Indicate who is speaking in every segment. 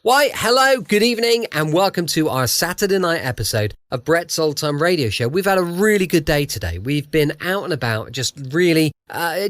Speaker 1: Why, hello, good evening, and welcome to our Saturday night episode of Brett's Old Time Radio Show. We've had a really good day today. We've been out and about, just really,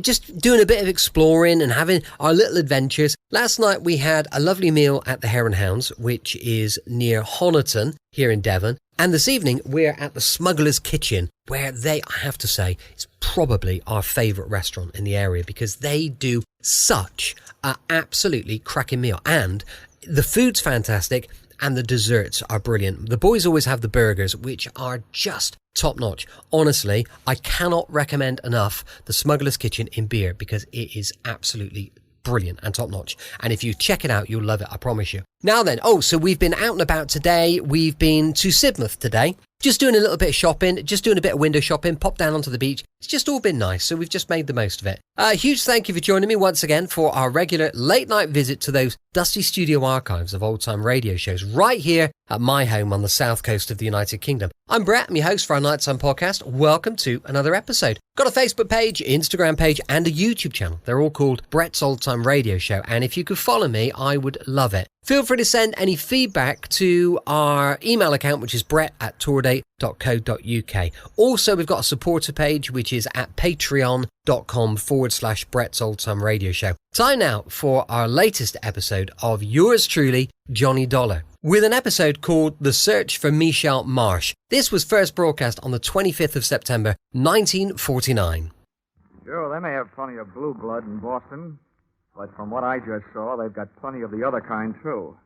Speaker 1: just doing a bit of exploring and having our little adventures. Last night we had a lovely meal at the Hare and Hounds, which is near Honiton here in Devon. And this evening we're at the Smuggler's Kitchen, where I have to say, is probably our favourite restaurant in the area because they do such an absolutely cracking meal. And the food's fantastic and the desserts are brilliant. The boys always have the burgers, which are just top notch. Honestly, I cannot recommend enough the Smuggler's Kitchen in Beer because it is absolutely brilliant and top notch. And if you check it out, you'll love it, I promise you. Now then, so we've been out and about today. We've been to Sidmouth today. Just doing a little bit of shopping, just doing a bit of window shopping, popped down onto the beach. It's just all been nice, so we've just made the most of it. A huge thank you for joining me once again for our regular late night visit to those dusty studio archives of old time radio shows right here at my home on the south coast of the United Kingdom. I'm Brett, I'm your host for our Nighttime podcast. Welcome to another episode. Got a Facebook page, Instagram page, and a YouTube channel. They're all called Brett's Old Time Radio Show, and if you could follow me, I would love it. Feel free to send any feedback to our email account, which is brett@tourdate.co.uk. Also, we've got a supporter page, which is at patreon.com/Brett's Old Time Radio Show. Time now for our latest episode of yours truly, Johnny Dollar, with an episode called The Search for Michelle Marsh. This was first broadcast on the 25th of September, 1949.
Speaker 2: Sure, they may have plenty of blue blood in Boston. But from what I just saw, they've got plenty of the other kind, too.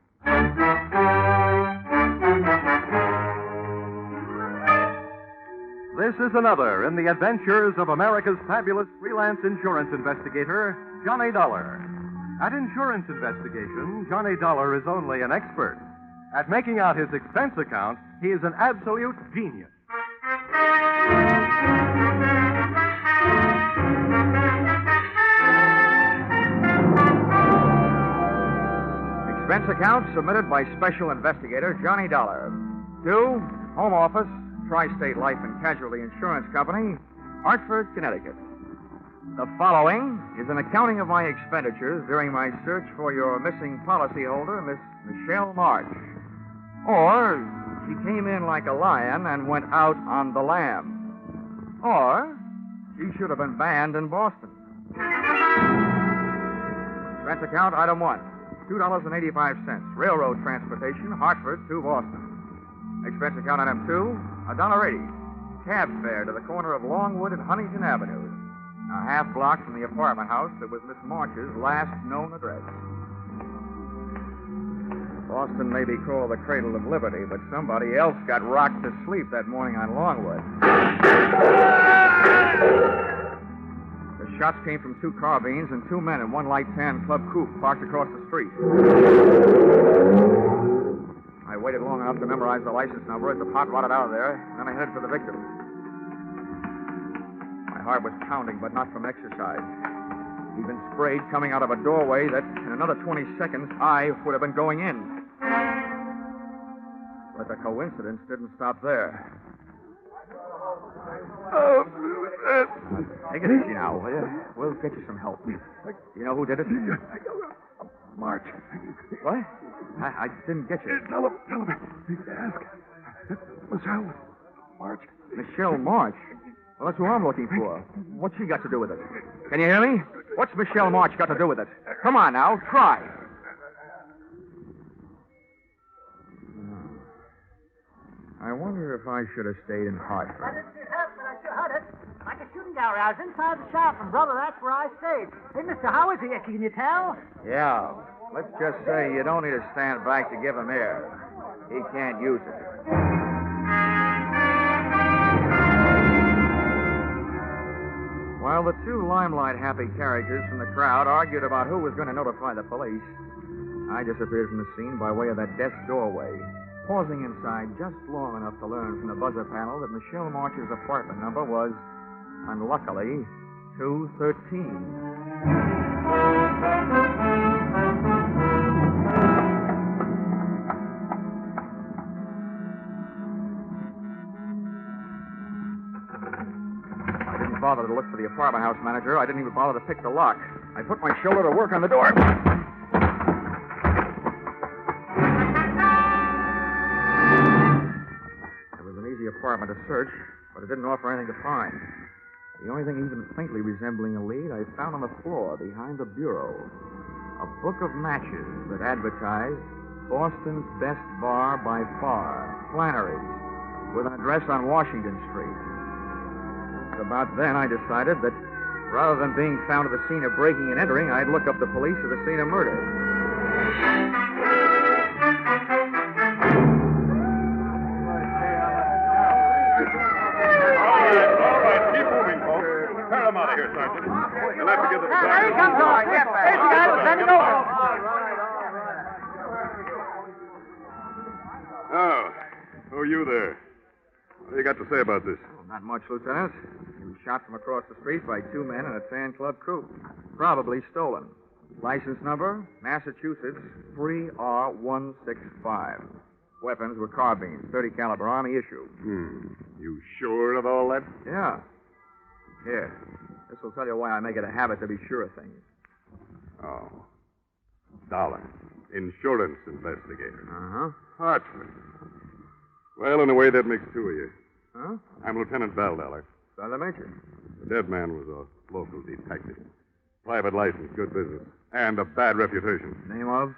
Speaker 3: This is another in the adventures of America's fabulous freelance insurance investigator, Johnny Dollar. At insurance investigation, Johnny Dollar is only an expert. At making out his expense account, he is an absolute genius.
Speaker 2: Expense account submitted by Special Investigator Johnny Dollar. To Home Office, Tri-State Life and Casualty Insurance Company, Hartford, Connecticut. The following is an accounting of my expenditures during my search for your missing policyholder, Miss Michelle Marsh. Or, she came in like a lion and went out on the lamb. Or, she should have been banned in Boston. Expense account, item 1. $2.85. Railroad transportation, Hartford to Boston. Expense account item 2, $1.80. Cab fare to the corner of Longwood and Huntington Avenues, a half block from the apartment house that was Miss Marsh's last known address. Boston may be called the cradle of liberty, but somebody else got rocked to sleep that morning on Longwood. The shots came from 2 carbines and 2 men in one light tan club coupe parked across the street. I waited long enough to memorize the license number as the pot rotted out of there, and then I headed for the victim. My heart was pounding, but not from exercise. He'd been sprayed coming out of a doorway that, in another 20 seconds, I would have been going in. But the coincidence didn't stop there. Take it easy now, will you? We'll get you some help. Do you know who did it?
Speaker 4: March.
Speaker 2: What? I didn't get you.
Speaker 4: Tell him. Ask. Michelle March.
Speaker 2: Michelle March? Well, that's who I'm looking for. What's she got to do with it? Can you hear me? What's Michelle March got to do with it? Come on now, try. I wonder if I should have stayed in Hartford.
Speaker 5: I didn't see it happen, but I sure heard it. Like a shooting gallery. I was inside the shop, and, brother, that's where I stayed. Hey, Mr. How is he? Can you tell?
Speaker 2: Yeah. Let's just say you don't need to stand back to give him air. He can't use it. While the 2 limelight-happy characters from the crowd argued about who was going to notify the police, I disappeared from the scene by way of that desk doorway, pausing inside just long enough to learn from the buzzer panel that Michelle March's apartment number was, unluckily, 213. I didn't bother to look for the apartment house manager. I didn't even bother to pick the lock. I put my shoulder to work on the door. apartment to search, but it didn't offer anything to find. The only thing even faintly resembling a lead I found on the floor behind the bureau. A book of matches that advertised Boston's Best Bar by Far, Flannery's, with an address on Washington Street. About then, I decided that rather than being found at the scene of breaking and entering, I'd look up the police at the scene of murder.
Speaker 6: All right, keep moving, folks. Tear them out of here, Sergeant. You'll have to give them
Speaker 5: Here he comes, George. Here, you guys. Send it over.
Speaker 6: Oh, who are you there? What do you got to say about this?
Speaker 2: Oh, not much, Lieutenant. He was shot from across the street by two men in a tan club coupe. Probably stolen. License number, Massachusetts 3R165. Weapons were carbines, .30 caliber Army issue.
Speaker 6: You sure of all that?
Speaker 2: Yeah. Here. This will tell you why I make it a habit to be sure of things.
Speaker 6: Oh. Dollar. Insurance investigator.
Speaker 2: Uh-huh.
Speaker 6: Hartford. Well, in a way, that makes two of you.
Speaker 2: Huh?
Speaker 6: I'm Lieutenant Bell, Dollar.
Speaker 2: Glad to meet you.
Speaker 6: The dead man was a local detective. Private license, good business. And a bad reputation.
Speaker 2: Name of?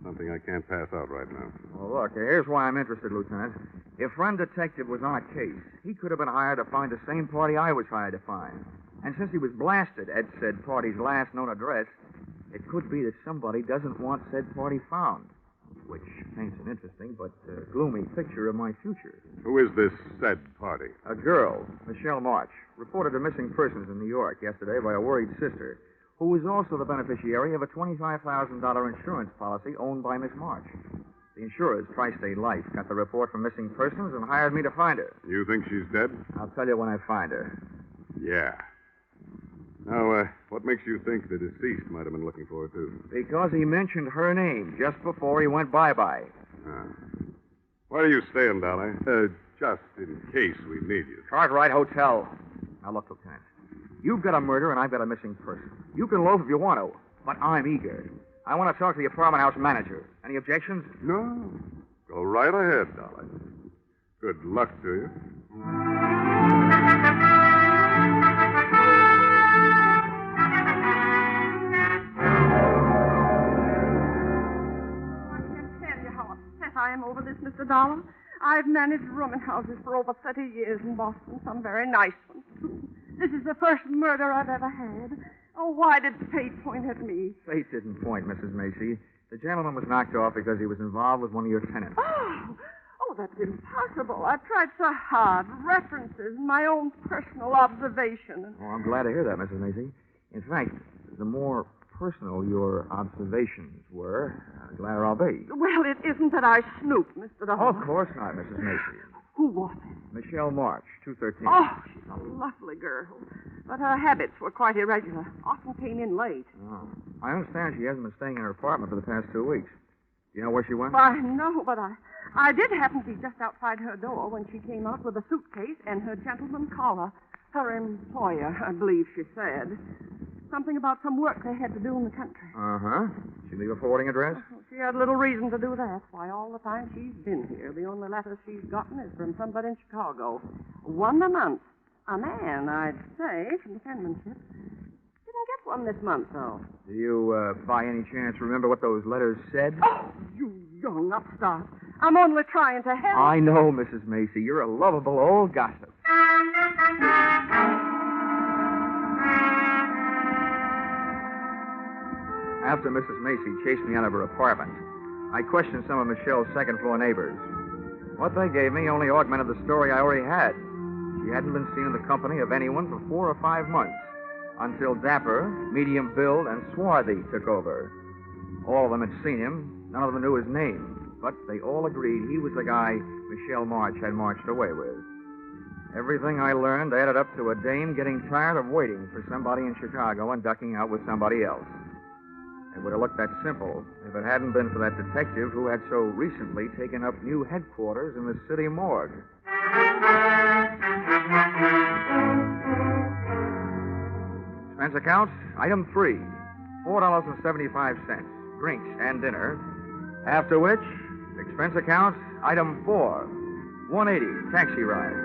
Speaker 6: Something I can't pass out right now.
Speaker 2: Well, look, here's why I'm interested, Lieutenant. If friend detective was on a case, he could have been hired to find the same party I was hired to find. And since he was blasted at said party's last known address, it could be that somebody doesn't want said party found. Which paints an interesting but gloomy picture of my future.
Speaker 6: Who is this said party?
Speaker 2: A girl, Michelle Marsh, reported to missing persons in New York yesterday by a worried sister, who was also the beneficiary of a $25,000 insurance policy owned by Miss Marsh. The insurers, Tri-State Life, got the report from missing persons and hired me to find her.
Speaker 6: You think she's dead?
Speaker 2: I'll tell you when I find her.
Speaker 6: Yeah. Now, what makes you think the deceased might have been looking for her, too?
Speaker 2: Because he mentioned her name just before he went bye-bye.
Speaker 6: Where are you staying, Dollar? Just in case we need you.
Speaker 2: Cartwright Hotel. Now, look, Lieutenant. You've got a murder and I've got a missing person. You can loaf if you want to, but I'm eager. I want to talk to the apartment house manager. Any objections?
Speaker 6: No. Go right ahead, Dollar. Good luck to you.
Speaker 7: I am over this, Mr. Dollar. I've managed rooming houses for over 30 years in Boston, some very nice ones, too. This is the first murder I've ever had. Oh, why did fate point at me?
Speaker 2: Fate didn't point, Mrs. Macy. The gentleman was knocked off because he was involved with one of your tenants.
Speaker 7: Oh, that's impossible. I've tried so hard. References, my own personal observation.
Speaker 2: Oh, I'm glad to hear that, Mrs. Macy. In fact, the more personal your observations were, the gladder I'll be.
Speaker 7: Well, it isn't that I snooped, Mr. Dollar.
Speaker 2: Oh, of course not, Mrs. Macy.
Speaker 7: Who was it?
Speaker 2: Michelle Marsh, 213.
Speaker 7: Oh, she's a lovely girl. But her habits were quite irregular. Often came in late.
Speaker 2: Oh. I understand she hasn't been staying in her apartment for the past 2 weeks. Do you know where she went?
Speaker 7: Why, no, but I did happen to be just outside her door when she came out with a suitcase and her gentleman caller. Her employer, I believe she said. Something about some work they had to do in the country.
Speaker 2: Uh-huh. She leave a forwarding address?
Speaker 7: She had little reason to do that. Why, all the time she's been here, the only letters she's gotten is from somebody in Chicago. One a month. A man, I'd say, from the penmanship. Didn't get one this month, though.
Speaker 2: Do you, by any chance, remember what those letters said?
Speaker 7: Oh, you young upstart. I'm only trying to help.
Speaker 2: I know, Mrs. Macy. You're a lovable old gossip. After Mrs. Macy chased me out of her apartment, I questioned some of Michelle's second-floor neighbors. What they gave me only augmented the story I already had. She hadn't been seen in the company of anyone for 4 or 5 months, until Dapper, medium build, and swarthy took over. All of them had seen him. None of them knew his name, but they all agreed he was the guy Michelle Marsh had marched away with. Everything I learned added up to a dame getting tired of waiting for somebody in Chicago and ducking out with somebody else. It would have looked that simple if it hadn't been for that detective who had so recently taken up new headquarters in the city morgue. Expense account, item 3, $4.75, drinks and dinner. After which, expense account, item 4, 180, taxi ride.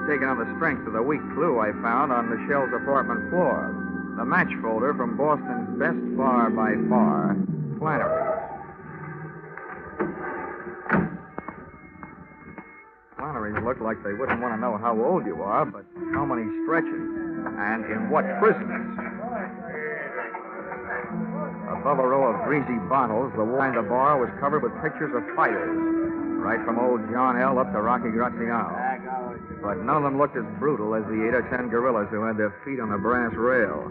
Speaker 2: Taken on the strength of the weak clue I found on Michelle's apartment floor. The match folder from Boston's best bar by far, Flannery's. Flannery's look like they wouldn't want to know how old you are, but how many stretches, and in what prisons. Above a row of greasy bottles, the wall behind the bar was covered with pictures of fighters, right from old John L. up to Rocky Graziano. But none of them looked as brutal as the 8 or 10 gorillas who had their feet on the brass rail.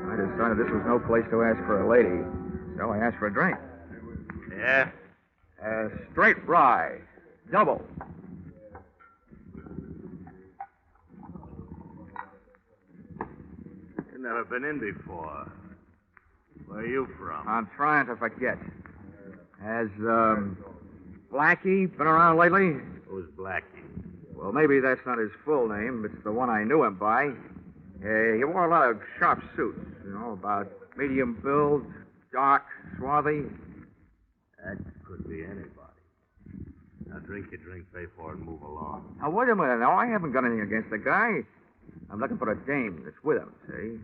Speaker 2: I decided this was no place to ask for a lady, so I asked for a drink.
Speaker 8: Yeah?
Speaker 2: Straight rye, double.
Speaker 8: You've never been in before. Where are you from?
Speaker 2: I'm trying to forget. Has, Blackie been around lately?
Speaker 8: Who's Blackie?
Speaker 2: Well, maybe that's not his full name. It's the one I knew him by. He wore a lot of sharp suits, about medium build, dark, swarthy.
Speaker 8: That could be anybody. Now drink your drink, pay for it, and move along.
Speaker 2: Now, wait a minute. Now, I haven't got anything against the guy. I'm looking for a dame that's with him, see?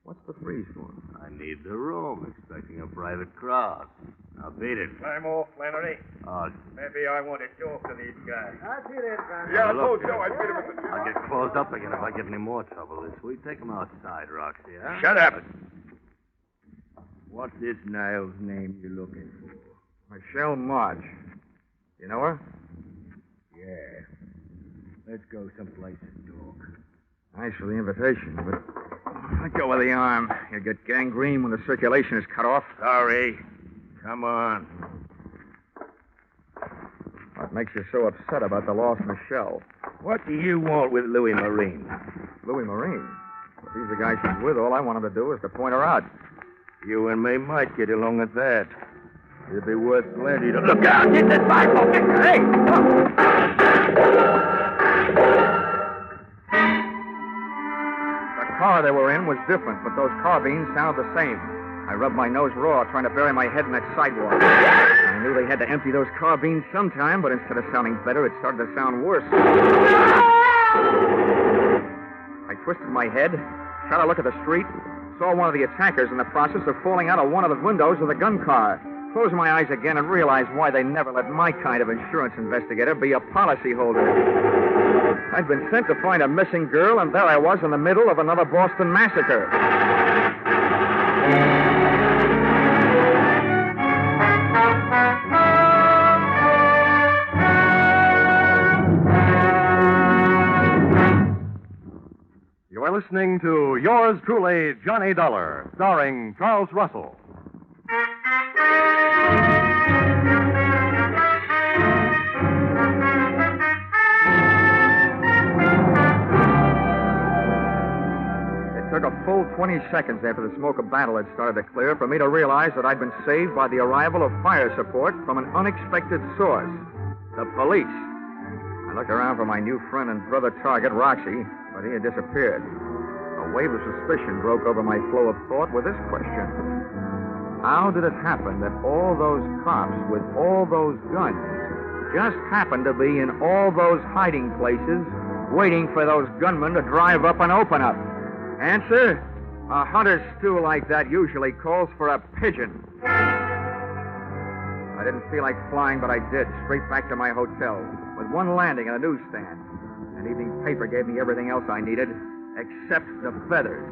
Speaker 2: What's the freeze for?
Speaker 8: I need the room, expecting a private crowd. Now beat it.
Speaker 9: I'm off, Flannery. Maybe I want to talk to these guys.
Speaker 5: I'll see that, Flannery.
Speaker 9: Yeah, I
Speaker 8: Look,
Speaker 9: told Joe I'd beat him at the...
Speaker 8: I'll get closed up again if I give any more trouble this week. Take him outside, Roxy, huh?
Speaker 9: Shut up.
Speaker 8: What's this Niles name you're looking for?
Speaker 2: Michelle Marsh. You know her?
Speaker 8: Yeah. Let's go someplace and talk.
Speaker 2: Thanks for the invitation, but let go of the arm. You get gangrene when the circulation is cut off.
Speaker 8: Sorry. Come on.
Speaker 2: What makes you so upset about the lost Michelle?
Speaker 8: What do you want with Louis Marine?
Speaker 2: Louis Marine? If he's the guy she's with, all I want him to do is to point her out.
Speaker 8: You and me might get along at that. It'd be worth plenty to... Look out! Get this Bible! Hey!
Speaker 2: The car they were in was different, but those carbines sounded the same. I rubbed my nose raw, trying to bury my head in that sidewalk. I knew they had to empty those carbines sometime, but instead of sounding better, it started to sound worse. I twisted my head, shot a look at the street, saw one of the attackers in the process of falling out of one of the windows of the gun car. Closed my eyes again and realized why they never let my kind of insurance investigator be a policyholder. I'd been sent to find a missing girl, and there I was in the middle of another Boston massacre.
Speaker 3: You're listening to Yours Truly, Johnny Dollar, starring Charles Russell.
Speaker 2: It took a full 20 seconds after the smoke of battle had started to clear for me to realize that I'd been saved by the arrival of fire support from an unexpected source, the police. I looked around for my new friend and brother target, Roxy, but he had disappeared. A wave of suspicion broke over my flow of thought with this question. How did it happen that all those cops with all those guns just happened to be in all those hiding places waiting for those gunmen to drive up and open up? Answer, a hunter's stew like that usually calls for a pigeon. I didn't feel like flying, but I did, straight back to my hotel, with one landing and a newsstand. An evening paper gave me everything else I needed, except the feathers.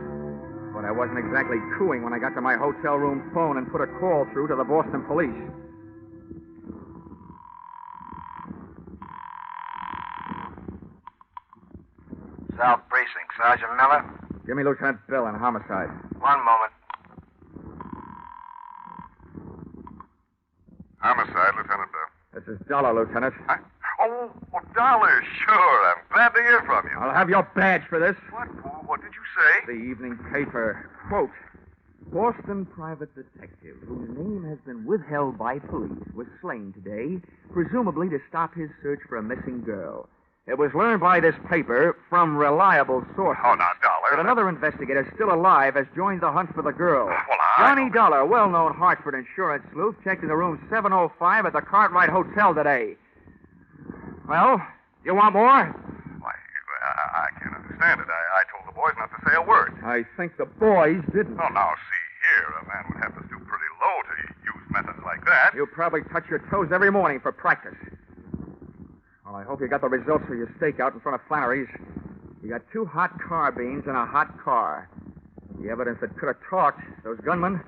Speaker 2: But I wasn't exactly cooing when I got to my hotel room phone and put a call through to the Boston police.
Speaker 10: South Precinct, Sergeant Miller.
Speaker 2: Give me Lieutenant Bill on homicide.
Speaker 10: One moment.
Speaker 6: Homicide, Lieutenant Bill.
Speaker 2: This is Dollar, Lieutenant.
Speaker 6: Oh, Dollar, sure. I'm glad to hear from you.
Speaker 2: I'll have your badge for this.
Speaker 6: What did you say?
Speaker 2: The evening paper. Quote, Boston private detective, whose name has been withheld by police, was slain today, presumably to stop his search for a missing girl. It was learned by this paper from reliable sources.
Speaker 6: Oh, now, Dollar.
Speaker 2: That another investigator still alive has joined the hunt for the girl.
Speaker 6: Well,
Speaker 2: Johnny Dollar, well-known Hartford insurance sleuth, checked into room 705 at the Cartwright Hotel today. Well, You want more?
Speaker 6: Why, I can't understand it. I told the boys not to say a word.
Speaker 2: I think the boys didn't.
Speaker 6: Oh, now, see here. A man would have to stoop pretty low to use methods like that.
Speaker 2: You probably touch your toes every morning for practice. Well, I hope you got the results for your stakeout in front of Flannery's. You got 2 hot carbines and a hot car. The evidence that could have talked, those gunmen,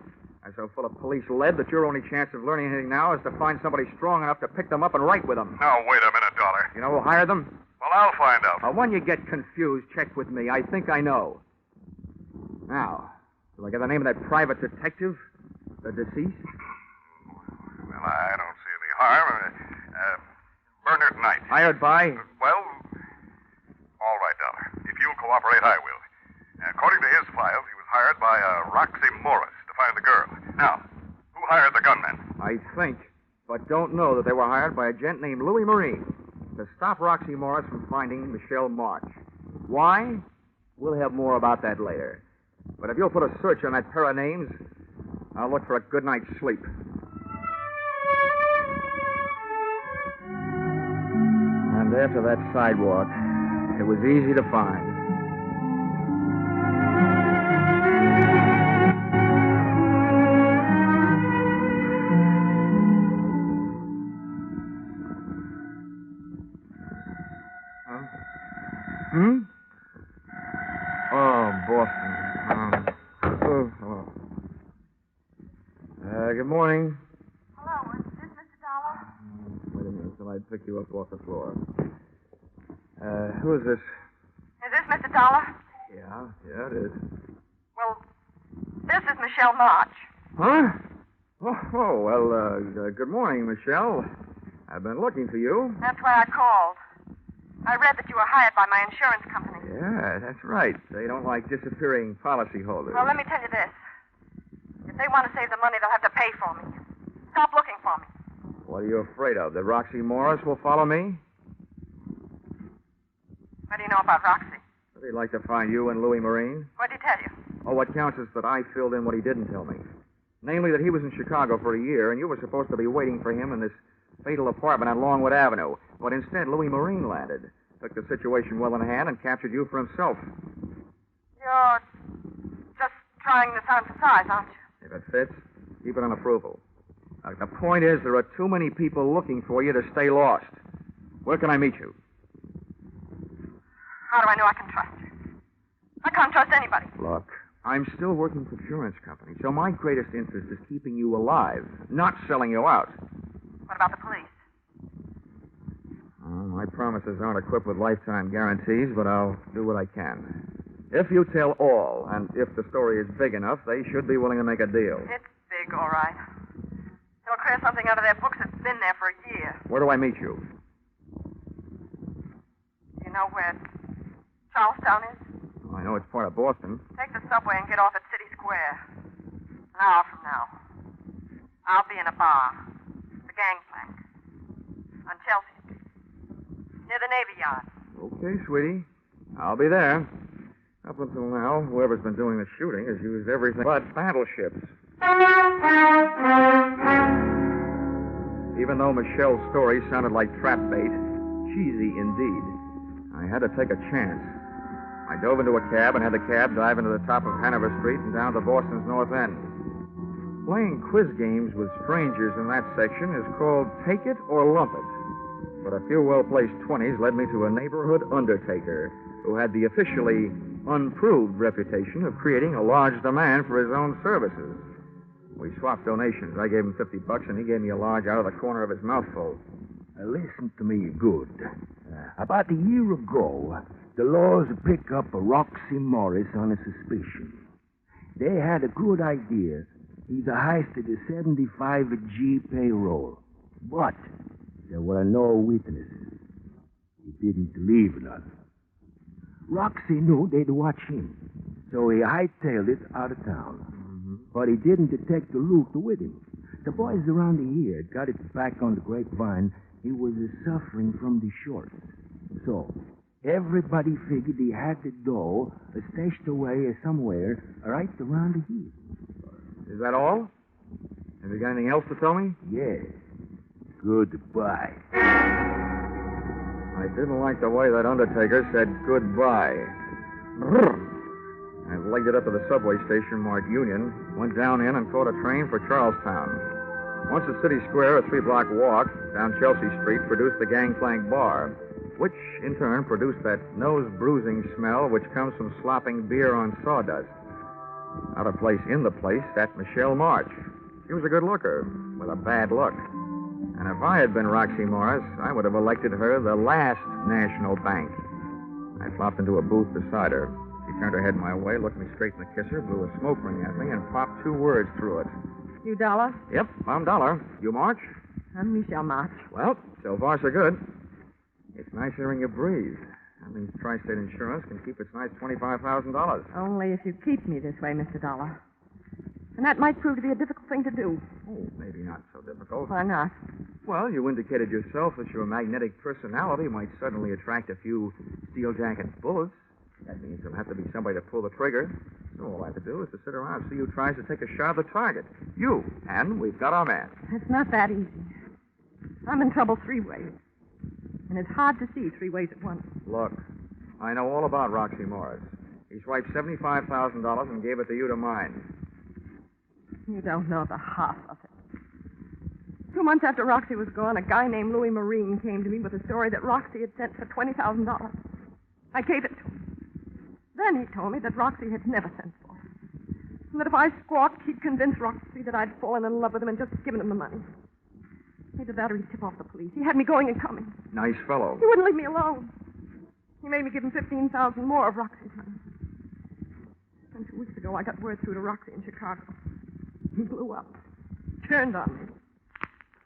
Speaker 2: are so full of police lead that your only chance of learning anything now is to find somebody strong enough to pick them up and write with them.
Speaker 6: Now, wait a minute, Dollar.
Speaker 2: You know who hired them?
Speaker 6: Well, I'll find out.
Speaker 2: When you get confused, check with me. I think I know. Now, do I get the name of that private detective? The deceased?
Speaker 6: Well, I don't see any harm. Bernard Knight.
Speaker 2: Hired by?
Speaker 6: Well, all right, Dollar. If you'll cooperate, I will. According to his files, he was hired by Roxy Morris to find the girl. Now, who hired the gunmen?
Speaker 2: I think, but don't know that they were hired by a gent named Louis Marine to stop Roxy Morris from finding Michelle Marsh. Why? We'll have more about that later. But if you'll put a search on that pair of names, I'll look for a good night's sleep. And after that sidewalk, it was easy to find. Oh, Boston. Hello. Good morning.
Speaker 7: Hello, is this Mr. Dollar?
Speaker 2: Wait a minute till I pick you up off the floor. Who is this?
Speaker 7: Is this Mr. Dollar?
Speaker 2: Yeah, it is.
Speaker 7: Well, this is Michelle March.
Speaker 2: Huh? Well, good morning, Michelle. I've been looking for you.
Speaker 7: That's why I called. I read that you were hired by my insurance company.
Speaker 2: Yeah, that's right. They don't like disappearing policyholders.
Speaker 7: Well, let me tell you this. If they want to save the money, they'll have to pay for me. Stop looking for me.
Speaker 2: What are you afraid of? That Roxy Morris will follow me?
Speaker 7: What do you know about Roxy?
Speaker 2: They'd like to find you and Louis Marine.
Speaker 7: What did he tell you?
Speaker 2: Oh, what counts is that I filled in what he didn't tell me. Namely, that he was in Chicago for a year, and you were supposed to be waiting for him in this fatal apartment on Longwood Avenue. But instead, Louis Marine landed, took the situation well in hand, and captured you for himself.
Speaker 7: You're just trying this on for size, aren't you?
Speaker 2: If it fits, keep it on approval. The point is, there are too many people looking for you to stay lost. Where can I meet you?
Speaker 7: How do I know I can trust you? I can't trust anybody.
Speaker 2: Look, I'm still working for insurance company, so my greatest interest is keeping you alive, not selling you out.
Speaker 7: What about the police?
Speaker 2: My promises aren't equipped with lifetime guarantees, but I'll do what I can. If you tell all, and if the story is big enough, they should be willing to make a deal.
Speaker 7: It's big, all right. They'll clear something out of their books that's been there for a year.
Speaker 2: Where do I meet you?
Speaker 7: You know where Charlestown is?
Speaker 2: Oh, I know it's part of Boston.
Speaker 7: Take the subway and get off at City Square. An hour from now. I'll be in a bar. The Gangplank. On Chelsea Street. Near the Navy Yard.
Speaker 2: Okay, sweetie. I'll be there. Up until now, whoever's been doing the shooting has used everything but battleships. Even though Michelle's story sounded like trap bait, cheesy indeed, I had to take a chance. I dove into a cab and had the cab dive into the top of Hanover Street and down to Boston's North End. Playing quiz games with strangers in that section is called Take It or Lump It. But a few well-placed 20s led me to a neighborhood undertaker who had the officially unproved reputation of creating a large demand for his own services. We swapped donations. I gave him $50, and he gave me a large out of the corner of his mouthful.
Speaker 11: Listen to me good. About a year ago, the laws picked up a Roxy Morris on a suspicion. They had a good idea. He'd heisted a 75G payroll. But there were no witnesses. He didn't leave none. Roxy knew they'd watch him, so he hightailed it out of town. But he didn't take the loot with him. The boys around here got it back on the grapevine. He was suffering from the shorts. So everybody figured he had the dough stashed away somewhere right around here.
Speaker 2: Is that all? Have you got anything else to tell me?
Speaker 11: Yes. Goodbye.
Speaker 2: I I didn't like the way that undertaker said goodbye. I legged it up to the subway station marked Union, went down in and caught a train for Charlestown. Once at City Square, a 3-block walk down Chelsea Street produced the Gangplank Bar, which in turn produced that nose-bruising smell which comes from slopping beer on sawdust. Out of place in the place sat Michelle Marsh. She was a good looker, with a bad look. And if I had been Roxy Morris, I would have elected her the last national bank. I flopped into a booth beside her. She turned her head my way, looked me straight in the kisser, blew a smoke ring at me, and popped 2 words through it.
Speaker 7: You Dollar?
Speaker 2: Yep, I'm Dollar. You March?
Speaker 7: I'm Michelle March.
Speaker 2: Well, so far so good. It's nice hearing you breathe. That means Tri-State Insurance can keep its nice $25,000.
Speaker 7: Only if you keep me this way, Mr. Dollar. And that might prove to be a difficult thing to do.
Speaker 2: Oh, maybe not so difficult.
Speaker 7: Why not?
Speaker 2: Well, you indicated yourself that your magnetic personality might suddenly attract a few steel-jacket bullets. That means there'll have to be somebody to pull the trigger. So all I have to do is to sit around and see who tries to take a shot at the target. You. And we've got our man.
Speaker 7: It's not that easy. I'm in trouble 3 ways. And it's hard to see 3 ways at once.
Speaker 2: Look, I know all about Roxy Morris. He swiped $75,000 and gave it to you to mine.
Speaker 7: You don't know the half of it. 2 months after Roxy was gone, a guy named Louis Marine came to me with a story that Roxy had sent for $20,000. I gave it to him. Then he told me that Roxy had never sent for it. And that if I squawked, he'd convince Roxy that I'd fallen in love with him and just given him the money. Either that or he'd tip off the police. He had me going and coming.
Speaker 2: Nice fellow.
Speaker 7: He wouldn't leave me alone. He made me give him $15,000 more of Roxy's money. And 2 weeks ago, I got word through to Roxy in Chicago. He blew up. Turned on me.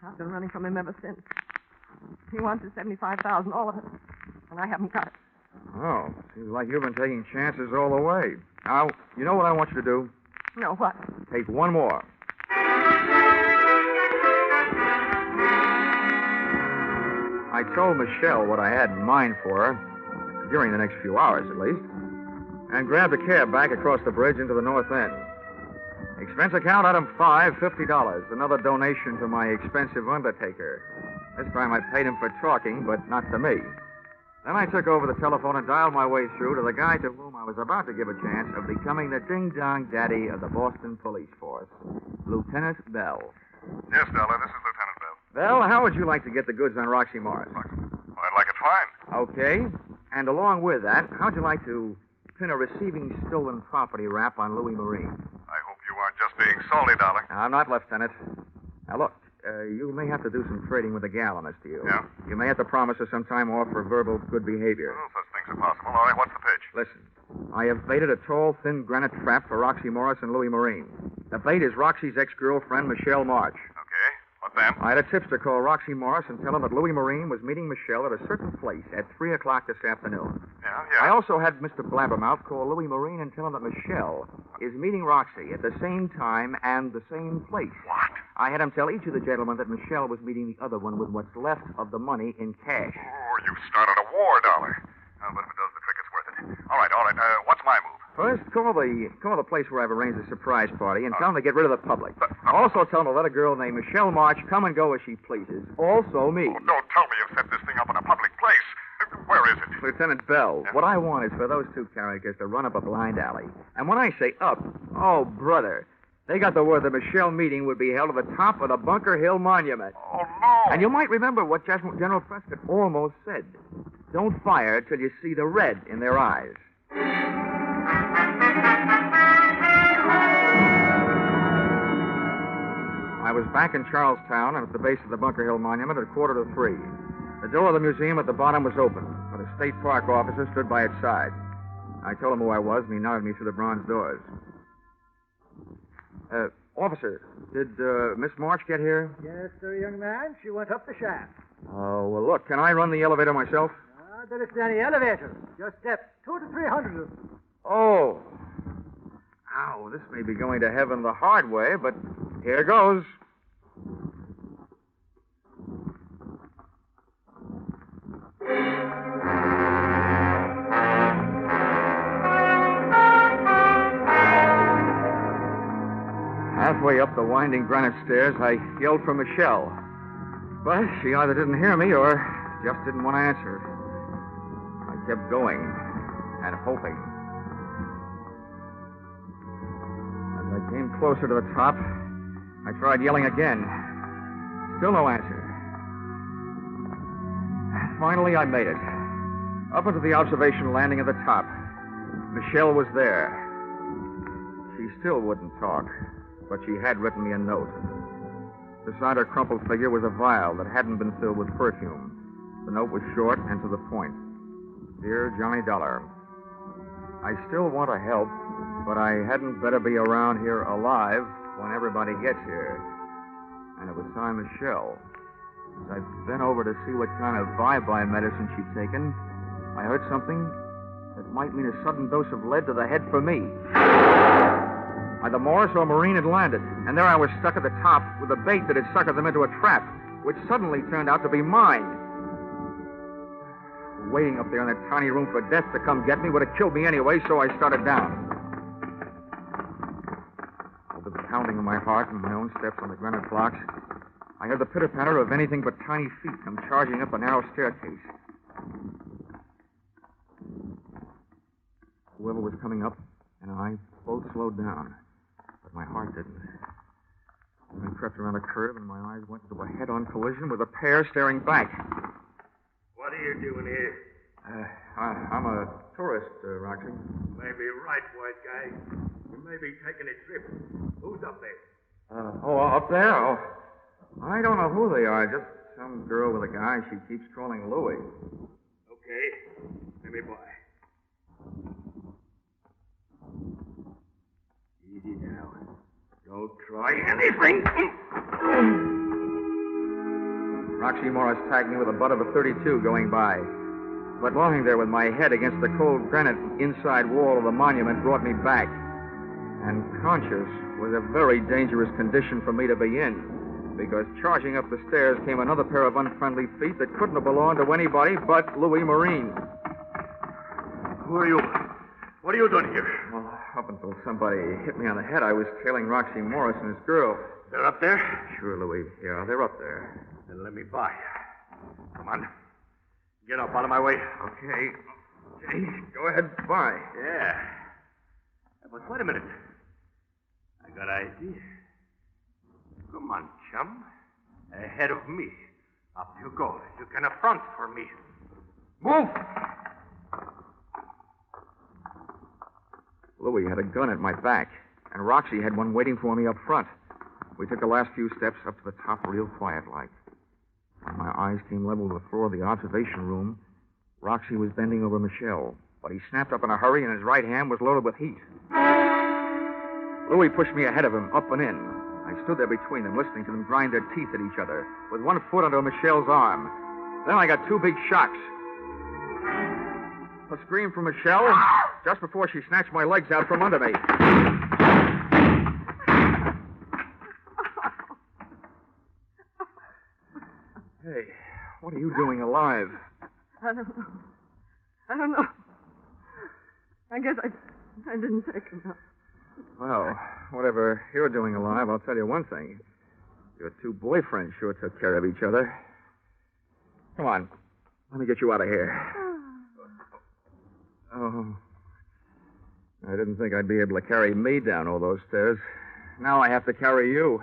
Speaker 7: I've been running from him ever since. He wants his $75,000, all of it. And I haven't got it.
Speaker 2: Oh, seems like you've been taking chances all the way. Now, you know what I want you to do?
Speaker 7: No, what?
Speaker 2: Take one more. I told Michelle what I had in mind for her, during the next few hours at least, and grabbed a cab back across the bridge into the North End. Expense account item 5, $50. Another donation to my expensive undertaker. This time I paid him for talking, but not to me. Then I took over the telephone and dialed my way through to the guy to whom I was about to give a chance of becoming the ding-dong daddy of the Boston Police Force, Lieutenant Bell.
Speaker 6: Yes, Dollar, this is Lieutenant Bell.
Speaker 2: Bell, how would you like to get the goods on Roxy Morris?
Speaker 6: I'd like it fine.
Speaker 2: Okay. And along with that, how'd you like to pin a receiving stolen property rap on Louis Marine?
Speaker 6: I hope you aren't just being salty, Dollar.
Speaker 2: I'm not, Lieutenant. Now, look, you may have to do some trading with the gal on this deal.
Speaker 6: Yeah?
Speaker 2: You may have to promise her some time off for verbal good behavior.
Speaker 6: Well, such things are possible. All right, what's the pitch?
Speaker 2: Listen, I have baited a tall, thin granite trap for Roxy Morris and Louis Marine. The bait is Roxy's ex-girlfriend, Michelle March.
Speaker 6: Okay, what then?
Speaker 2: I had a tipster call Roxy Morris and tell him that Louis Marine was meeting Michelle at a certain place at 3 o'clock this afternoon.
Speaker 6: Yeah?
Speaker 2: I also had Mr. Blabbermouth call Louis Marine and tell him that Michelle is meeting Roxy at the same time and the same place.
Speaker 6: What?
Speaker 2: I had him tell each of the gentlemen that Michelle was meeting the other one with what's left of the money in cash.
Speaker 6: Oh, you've started a war, Dollar. But if it does the trick, it's worth it. All right. What's my move?
Speaker 2: First, call the place where I've arranged a surprise party and tell them to get rid of the public. Also tell them to let a girl named Michelle March come and go as she pleases. Also me.
Speaker 6: Oh, don't tell me you've set this thing up in a public place. Where is it?
Speaker 2: Lieutenant Bell, what I want is for those 2 characters to run up a blind alley. And when I say up, oh, brother, they got the word the Michelle meeting would be held at the top of the Bunker Hill Monument.
Speaker 6: Oh, no.
Speaker 2: And you might remember what General Prescott almost said. Don't fire till you see the red in their eyes. I was back in Charlestown and at the base of the Bunker Hill Monument at 2:45. The door of the museum at the bottom was open, but a state park officer stood by its side. I told him who I was, and he nodded me through the bronze doors. Officer, did Miss March get here?
Speaker 5: Yes, sir, young man. She went up the shaft.
Speaker 2: Oh, well, look, can I run the elevator myself?
Speaker 5: There isn't any elevator. Just steps 200 to 300.
Speaker 2: Oh. Ow, this may be going to heaven the hard way, but here goes. Halfway up the winding granite stairs, I yelled for Michelle. But she either didn't hear me or just didn't want to answer. kept going and hoping. As I came closer to the top, I tried yelling again. Still no answer. Finally, I made it. Up into the observation landing at the top. Michelle was there. She still wouldn't talk, but she had written me a note. Beside her crumpled figure was a vial that hadn't been filled with perfume. The note was short and to the point. Dear Johnny Dollar, I still want to help, but I hadn't better be around here alive when everybody gets here. And it was signed Michelle. As I bent over to see what kind of bye-bye medicine she'd taken, I heard something that might mean a sudden dose of lead to the head for me. Either Morris or Marine had landed, and there I was stuck at the top with a bait that had suckered them into a trap, which suddenly turned out to be mine. Waiting up there in that tiny room for death to come get me would have killed me anyway, so I started down. Over the pounding of my heart and my own steps on the granite blocks, I heard the pitter-patter of anything but tiny feet come charging up a narrow staircase. Whoever was coming up and I both slowed down, but my heart didn't. I crept around a curve and my eyes went into a head-on collision with a pair staring back.
Speaker 9: What are you doing here?
Speaker 2: I'm a tourist, Roxy.
Speaker 9: Maybe right, white guy. You may be taking a trip. Who's up there?
Speaker 2: Up there? Oh, I don't know who they are. Just some girl with a guy she keeps calling Louie.
Speaker 9: Okay. Let me by. Easy now. Don't try anything.
Speaker 2: Roxy Morris tagged me with the butt of a .32 going by. But lying there with my head against the cold granite inside wall of the monument brought me back. And conscious was a very dangerous condition for me to be in, because charging up the stairs came another pair of unfriendly feet that couldn't have belonged to anybody but Louis Marine.
Speaker 9: Who are you? What are you doing here?
Speaker 2: Well, up until somebody hit me on the head, I was tailing Roxy Morris and his girl.
Speaker 9: They're up there?
Speaker 2: Sure, Louis. Yeah, they're up there.
Speaker 9: Then let me by. Come on. Get up out of my way.
Speaker 2: Okay. Go ahead, by.
Speaker 9: Yeah. But wait a minute. I got an idea. Come on, chum. Ahead of me. Up you go. You can affront for me. Move!
Speaker 2: Louis had a gun at my back, and Roxy had one waiting for me up front. We took the last few steps up to the top real quiet-like. When my eyes came level with the floor of the observation room, Roxy was bending over Michelle, but he snapped up in a hurry and his right hand was loaded with heat. Louis pushed me ahead of him, up and in. I stood there between them, listening to them grind their teeth at each other, with one foot under Michelle's arm. Then I got two big shocks. A scream from Michelle just before she snatched my legs out from under me. Hey, what are you doing alive?
Speaker 7: I don't know. I guess I didn't take enough.
Speaker 2: Well, whatever you're doing alive, I'll tell you one thing. Your two boyfriends sure took care of each other. Come on. Let me get you out of here. Oh. I didn't think I'd be able to carry me down all those stairs. Now I have to carry you.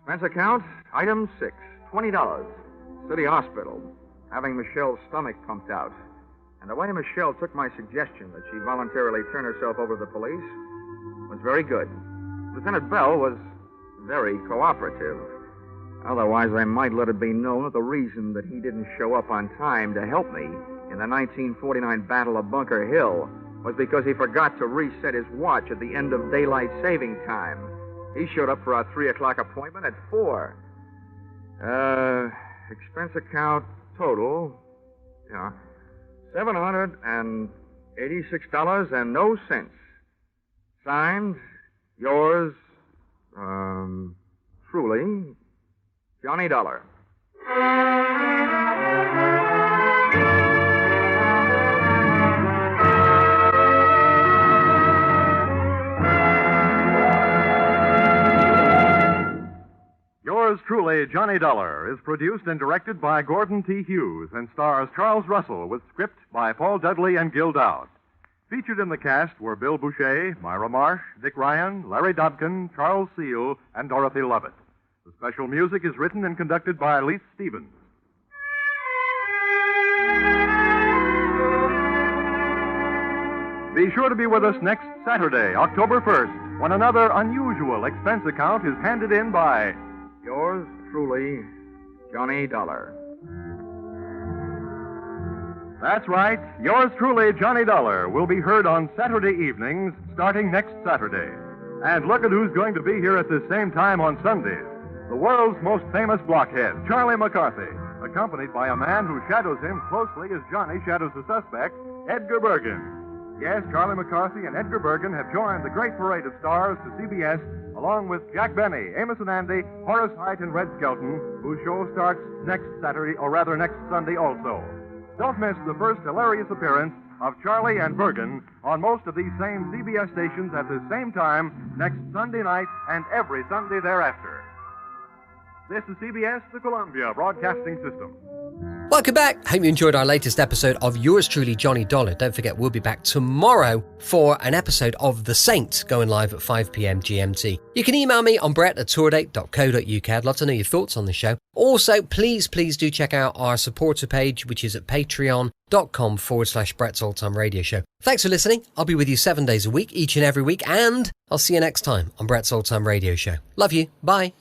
Speaker 2: Expense account, item 6, $20. City hospital, having Michelle's stomach pumped out. And the way Michelle took my suggestion that she voluntarily turn herself over to the police was very good. Lieutenant Bell was very cooperative. Otherwise, I might let it be known that the reason that he didn't show up on time to help me in the 1949 Battle of Bunker Hill was because he forgot to reset his watch at the end of daylight saving time. He showed up for our 3 o'clock appointment at 4. Expense account total, $786.00. Signed, yours, truly, Johnny Dollar.
Speaker 3: Yours Truly, Johnny Dollar is produced and directed by Gordon T. Hughes and stars Charles Russell with script by Paul Dudley and Gil Dowd. Featured in the cast were Bill Boucher, Myra Marsh, Dick Ryan, Larry Dobkin, Charles Seal, and Dorothy Lovett. The special music is written and conducted by Leith Stevens. Be sure to be with us next Saturday, October 1st, when another unusual expense account is handed in by
Speaker 2: Yours truly, Johnny Dollar.
Speaker 3: That's right. Yours truly, Johnny Dollar, will be heard on Saturday evenings starting next Saturday. And look at who's going to be here at the same time on Sundays. The world's most famous blockhead, Charlie McCarthy, accompanied by a man who shadows him closely as Johnny shadows the suspect, Edgar Bergen. Yes, Charlie McCarthy and Edgar Bergen have joined the great parade of stars to CBS, along with Jack Benny, Amos and Andy, Horace Heidt, and Red Skelton, whose show starts next Saturday, or rather next Sunday also. Don't miss the first hilarious appearance of Charlie and Bergen on most of these same CBS stations at the same time next Sunday night and every Sunday thereafter. This is CBS, the Columbia Broadcasting System.
Speaker 1: Welcome back. Hope you enjoyed our latest episode of Yours Truly, Johnny Dollar. Don't forget, we'll be back tomorrow for an episode of The Saint going live at 5 p.m. GMT. You can email me on brett@tourdate.co.uk. I'd love to know your thoughts on the show. Also, please do check out our supporter page, which is at patreon.com/Brett's Old Time Radio Show. Thanks for listening. I'll be with you 7 days a week, each and every week, and I'll see you next time on Brett's Old Time Radio Show. Love you. Bye.